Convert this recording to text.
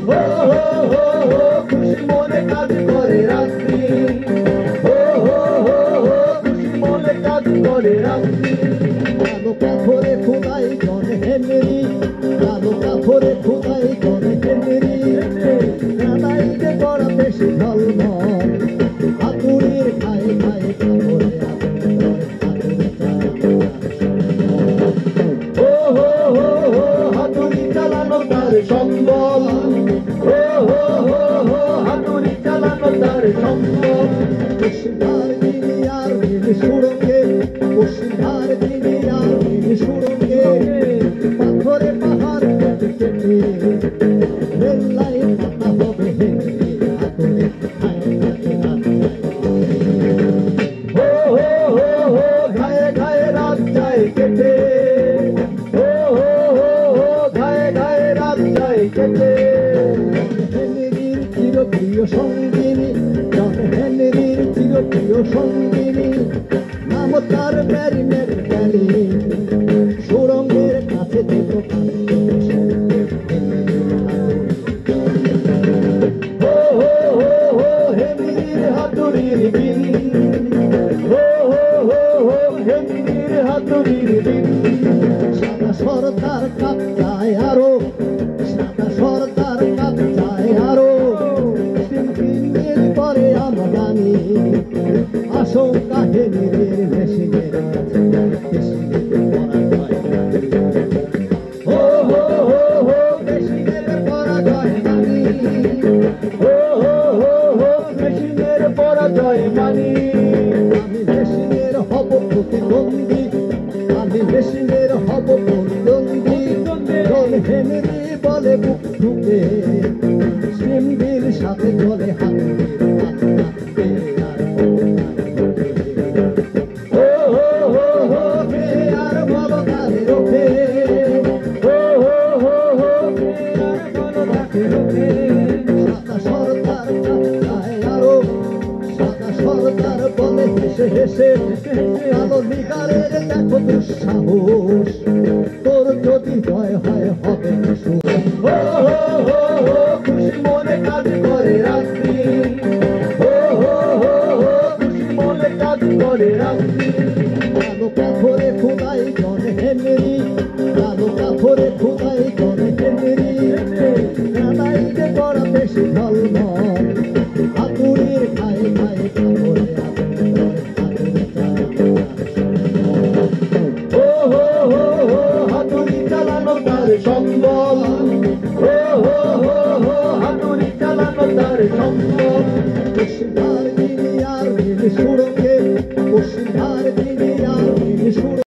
ও হো হো হো খুশি মনে কাজ করে রাত্রি ও হো হো হো খুশি মনে কাজ করে রাত্রি কালো পাথরে খোদাই জন হেনরি কালো পাথরে খোদাই জন হেনরি গ্রানাইটে করা বেশি ঝলমল হাতুড়ির খাই খাই কাপড়ে ও হো হো হো হাতুড়ি চালানো তার সম্বল ও হো হো হো হাতুড়ি চালানো তার সম্বল পশ্চিমধার দিনে আর দিন সুরঙ্গে পশ্চিমধার দিনে আর দিন সুরঙ্গে পাথরে পাহাড় কেটে কেটে রেল লাইন পাতা হবে হেনরি হাতুড়ি খাই খাই ও হো হো হো ঘায়ে ঘায়ে রাত যায় কেটে ও হো হো হো ঘায়ে ঘায়ে রাত যায় কেটে হেনরির চিরপ্রিয় সঙ্গিনী জন হেনরির চিরপ্রিয় সঙ্গিনী নাম তার মেরি মেরি ক্যালি সুরঙ্গের কাছে দুটো ও হো হো হো হেনরির হাতুড়ির বিন ও হো হো হো হেনরির হাতুড়ির বিন সাদা সরদার কাপ চায় আরো সাদা সরদার কাপ চায় আরো দিন পরে আমদানি আশঙ্কা হেনরির মেশিনের কাছে মেশিনের পরাজয় ও হো হো হো মেশিনের পরাজয় মানি ও হো হো হো মেশিনের পরাজয় মানি আমি মেশিনের হব প্রতিদ্বন্দ্বী আমি মেশিনের হব প্রতিদ্বন্দ্বী জন হেনরি বলে বুক ঠুকে সিম্বির সাথে চলে হাতে ও হো হো হো আর বলো তারে রোখে ও হো হো হো বলো তাকে রোখে সাদা সরদার চায় আরো সাদা সরদার বলে হেসে হেসে কালো লিগারের দেখো দুঃসাহস তোর যদি জয় হয় হবে কিছু ও হো হো হো খুশি মনে কাজ করে রাত্রি ও হো হো হো খুশি মনে কাজ করে রাত্রি কালো পাথরে খোদাই জন হেনরি কালো পাথরে খোদাই জন হেনরি গ্রানাইটে করা বেশি ঝলমল হাতুড়ির খাই খাই কাপড়ে ও হো হো হো হাতুড়ি চালানো তার সম্বল ও হো হো হো হাতুড়ি চালানো তার সম্বল পশ্চিমধার দিনে আর দিন সুরঙ্গে